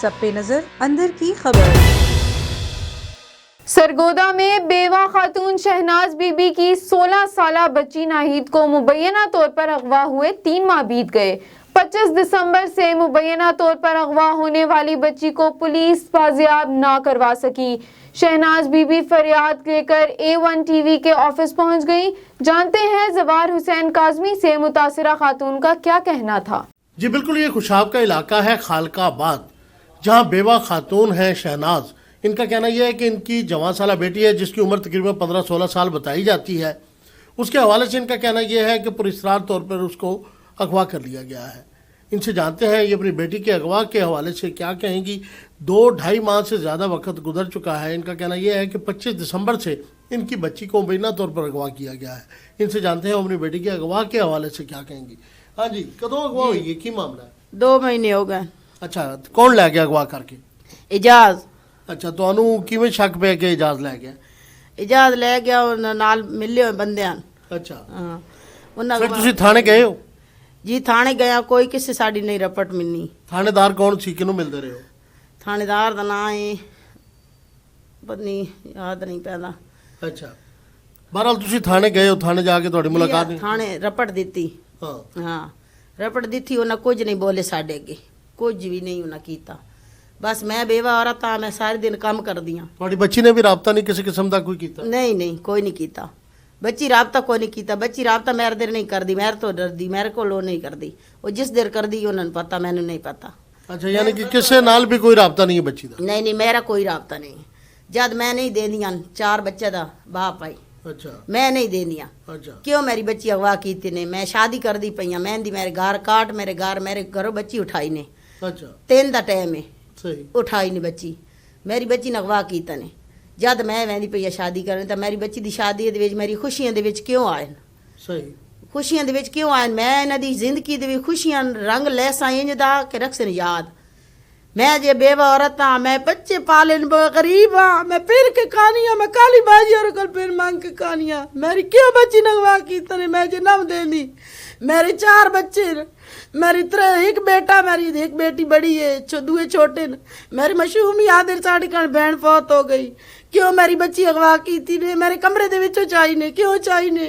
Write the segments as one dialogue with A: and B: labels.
A: सब पे नजर अंदर की खबर।
B: सरगोदा में बेवा खातून शहनाज बीबी की 16 साला बच्ची नाहिद को मुबैना तौर पर अगवा हुए 3 माह बीत गए। 25 दिसंबर से मुबैना तौर पर अगवा होने वाली बच्ची को पुलिस बाजियाब ना करवा सकी। शहनाज बीबी फरियाद लेकर A1 टीवी के ऑफिस पहुंच गई। जानते हैं जवार हुसैन काजमी से मुतासिरा खातून का क्या कहना था।
C: जी बिल्कुल, ये खुशाब का इलाका है खालकाबाद, जहाँ बेवा खातून है शहनाज। इनका कहना यह है कि इनकी जवान साला बेटी है जिसकी उम्र तकरीबन 15-16 साल बताई जाती है। उसके हवाले से इनका कहना यह है कि पुरस्कार तौर पर उसको अगवा कर लिया गया है। इनसे जानते हैं ये अपनी बेटी के अगवा के हवाले से क्या कहेंगी। 2-2.5 माह से ज़्यादा वक्त गुजर चुका है। इनका कहना यह है कि 25 दिसंबर से इनकी बच्ची को मुबैना तौर पर अगवा किया गया है। इनसे जानते हैं अपनी बेटी के अगवा के हवाले से क्या कहेंगी। हाँ जी, कदों अगवा हुई है, की मामला है?
D: 2 महीने हो गए।
C: अच्छा, कौन लै गया अगवा करके?
D: इजाज।
C: अच्छा, ਤੁਹਾਨੂੰ ਕਿਵੇਂ ਸ਼ੱਕ ਪਿਆ ਕਿ ਇਜਾਜ਼ ਲੈ ਗਿਆ?
D: ਇਜਾਜ਼ ਲੈ ਗਿਆ, ਉਹਨਾਂ ਨਾਲ ਮਿਲੇ ਹੋਏ ਬੰਦਿਆਂ।
C: ਅੱਛਾ,
D: ਹਾਂ, ਉਹਨਾਂ
C: ਫਿਰ ਤੁਸੀਂ ਥਾਣੇ ਗਏ ਹੋ?
D: ਜੀ ਥਾਣੇ ਗਿਆ, ਕੋਈ ਕਿਸੇ ਸਾਡੀ ਨਹੀਂ ਰਪਟ ਮਿਲਣੀ।
C: ਥਾਣੇਦਾਰ ਕੌਣ ਸੀ, ਕਿਹਨੂੰ ਮਿਲਦੇ ਰਹੇ ਹੋ?
D: ਥਾਣੇਦਾਰ ਦਾ ਨਾਂ ਹੈ ਪਤਨੀ ਯਾਦ ਨਹੀਂ ਪੈਂਦਾ।
C: ਅੱਛਾ, ਬਹਰਾਲ ਤੁਸੀਂ ਥਾਣੇ ਗਏ ਹੋ, ਥਾਣੇ ਜਾ ਕੇ ਤੁਹਾਡੀ ਮੁਲਾਕਾਤ ਨਹੀਂ?
D: ਥਾਣੇ ਰਪਟ ਦਿੱਤੀ।
C: ਹਾਂ
D: ਹਾਂ, ਰਪਟ ਦਿੱਤੀ, ਉਹਨਾਂ ਕੁਝ ਨਹੀਂ ਬੋਲੇ ਸਾਡੇ ਅੱਗੇ, ਕੁਝ ਵੀ ਨਹੀਂ ਉਹਨਾਂ ਕੀਤਾ। ਬਸ ਮੈਂ ਬੇਵਾ ਔਰਤ ਹਾਂ, ਮੈਂ ਸਾਰੇ ਦਿਨ ਕੰਮ ਕਰਦੀ ਹਾਂ।
C: ਤੁਹਾਡੀ ਬੱਚੀ ਨੇ ਵੀ ਰਾਬਤਾ ਨਹੀਂ ਕਿਸੇ ਕਿਸਮ ਦਾ ਕੋਈ ਕੀਤਾ?
D: ਨਹੀਂ, ਕੋਈ ਨਹੀਂ ਕੀਤਾ। ਬੱਚੀ ਰਾਬਤਾ ਕੋਈ ਨਹੀਂ ਕੀਤਾ। ਬੱਚੀ ਰਾਬਤਾ ਮੇਰੇ ਦੇਰ ਨਹੀਂ ਕਰਦੀ, ਮੇਰੇ ਤੋਂ ਡਰਦੀ, ਮੇਰੇ ਕੋਲ ਉਹ ਨਹੀਂ ਕਰਦੀ। ਉਹ ਜਿਸ ਦੇਰ ਕਰਦੀ ਉਹਨਾਂ ਨੂੰ ਪਤਾ, ਮੈਨੂੰ ਨਹੀਂ ਪਤਾ।
C: ਅੱਛਾ, ਯਾਨੀ ਕਿ ਕਿਸੇ ਨਾਲ ਵੀ ਕੋਈ ਰਾਬਤਾ ਨਹੀਂ ਹੈ ਬੱਚੀ ਦਾ?
D: ਨਹੀਂ, ਮੇਰਾ ਕੋਈ ਰਾਬਤਾ ਨਹੀਂ। ਜਦ ਮੈਂ ਨਹੀਂ ਦੇਂਦੀਆਂ 4 ਬੱਚੇ ਦਾ ਬਾਪ ਆਈ,
C: ਅੱਛਾ,
D: ਮੈਂ ਨਹੀਂ ਦੇਂਦੀਆਂ।
C: ਅੱਛਾ,
D: ਕਿਉਂ ਮੇਰੀ ਬੱਚੀ ਅਗਵਾ ਕੀਤੀ ਨੇ? ਮੈਂ ਸ਼ਾਦੀ ਕਰਦੀ ਪਈਆਂ, ਮਹਿੰਦੀ ਮੇਰੇ ਘਰ ਕਾਟ, ਮੇਰੇ ਘਰੋਂ ਬੱਚੀ ਉਠਾਈ ਨੇ।
C: ਅੱਛਾ,
D: 3 ਦਾ ਟਾਈਮ ਹੈ,
C: ਸਹੀ।
D: ਉਠਾਈ ਨਹੀਂ ਬੱਚੀ। ਮੇਰੀ ਬੱਚੀ ਨੇ ਅਗਵਾ ਕੀਤਾ ਨੇ। ਜਦ ਮੈਂ ਵਹਿੰਦੀ ਪਈ ਸ਼ਾਦੀ ਕਰਨ, ਤਾਂ ਮੇਰੀ ਬੱਚੀ ਦੀ ਸ਼ਾਦੀ ਦੇ ਵਿੱਚ ਮੇਰੀ ਖੁਸ਼ੀਆਂ ਦੇ ਵਿੱਚ ਕਿਉਂ ਆਏ?
C: ਸਹੀ,
D: ਖੁਸ਼ੀਆਂ ਦੇ ਵਿੱਚ ਕਿਉਂ ਆਏ? ਮੈਂ ਇਹਨਾਂ ਦੀ ਜ਼ਿੰਦਗੀ ਦੇ ਵਿੱਚ ਖੁਸ਼ੀਆਂ ਰੰਗ ਲੈ ਸਾਂ ਇੰਜ ਦਾ ਕਿ ਰਖਸਨ ਯਾਦ। ਮੈਂ ਜੇ ਬੇਵਾ ਔਰਤ ਹਾਂ, ਮੈਂ ਬੱਚੇ ਪਾਲੇ ਗਰੀਬ ਹਾਂ, ਮੈਂ ਫਿਰ ਕੇ ਕਹਾਣੀਆਂ, ਮੈਂ ਕਾਲੀ ਬਾਜੀ ਔਰ ਕੋਲ ਫਿਰ ਮੰਗ ਕੇ ਕਹਾਣੀਆਂ। ਮੇਰੀ ਕਿਉਂ ਬੱਚੀ ਨੇ ਅਗਵਾ ਕੀਤਾ ਨੇ? ਮੈਂ ਜੇ ਨਾ ਦੇਂਦੀ। मेरे 4 बच्चे, मेरी 1 बेटा, मेरी 1 बेटी बड़ी है, 2 छोटे न। मेरी मशहूम याद साड़ी कण बहन फौत हो गई। क्यों मेरी बच्ची अगवा की थी ने? मेरे कमरे दे विचों चाही ने, क्यों चाही ने?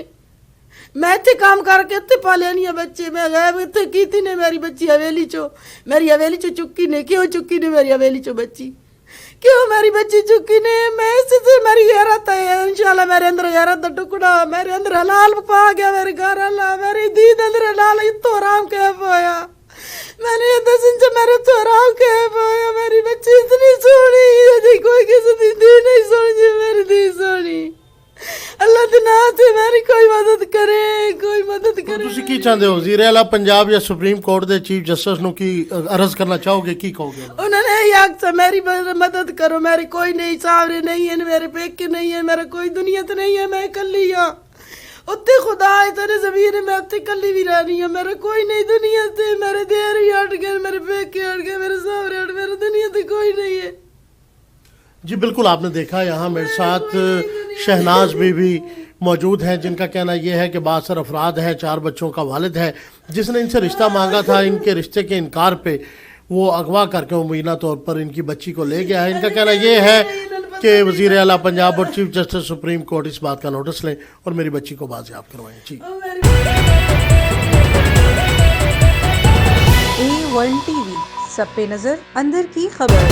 D: मैं इत्थे काम करके इत्थे पाले नहीं बच्चे, मैं गैब इत्थे की ने। मेरी बच्ची हवेली चो, मेरी हवेली चो चुकी ने। क्यों चुकी ने मेरी हवेली चो बच्ची? क्यों मेरी बच्ची चुकी ने? मैं इससे मेरी गैरत है, इंशाल्लाह मेरे अंदर गैरत का टुकड़ा, मेरे अंदर हलाल पा गया, मेरे घर अल्लाह, मेरी दीद अंदर हलाल इतो आराम कैफ होया। मैंने ये 10 इंच मेरे तो आराम कैफ होया। मेरी बच्ची इतनी सोहनी, कोई किसी दी दी नहीं सोहनी, मेरी दी सोहनी। अल्लाह के नाम से मेरी कोई मदद करे, कोई मदद करे।
C: ਤੁਸੀਂ ਕੀ ਚਾਹੁੰਦੇ ਹੋ? ਵਜ਼ੀਰ ਆਲਾ ਪੰਜਾਬ ਜਾਂ ਸੁਪਰੀਮ ਕੋਰਟ ਦੇ ਚੀਫ ਜਸਟਿਸ ਨੂੰ ਕੀ ਅਰਜ਼ ਕਰਨਾ ਚਾਹੋਗੇ, ਕੀ ਕਹੋਗੇ?
D: उन्होंने यही आखा मेरी मदद करो, मेरी कोई नहीं, सावरे नहीं है, मेरे पेके नहीं है, मेरा कोई दुनिया तो नहीं है, मैं कली हाँ। उत्ते खुदा है तेरे ज़मीन, मैं उत्ते कली भी रहनी है, मेरा कोई नहीं दुनिया से। मेरे देर ही हट गए, मेरे पेके हट गए, मेरे सावरे हट, मेरा दुनिया से कोई नहीं है।
C: जी बिल्कुल, आपने देखा यहाँ मेरे साथ शहनाज बीबी मौजूद हैं, जिनका कहना यह है कि बासर अफराद हैं, 4 बच्चों का वालिद है, जिसने इनसे रिश्ता मांगा था। इनके रिश्ते के इनकार पे वो अगवा करके मुबैना तौर पर इनकी बच्ची को ले गया है। इनका कहना यह है कि वज़ीर आला पंजाब और चीफ जस्टिस सुप्रीम कोर्ट इस बात का नोटिस लें और मेरी बच्ची को बाजियाब करवाएं। जी
A: A1 टीवी, सब पे नजर अंदर की खबर।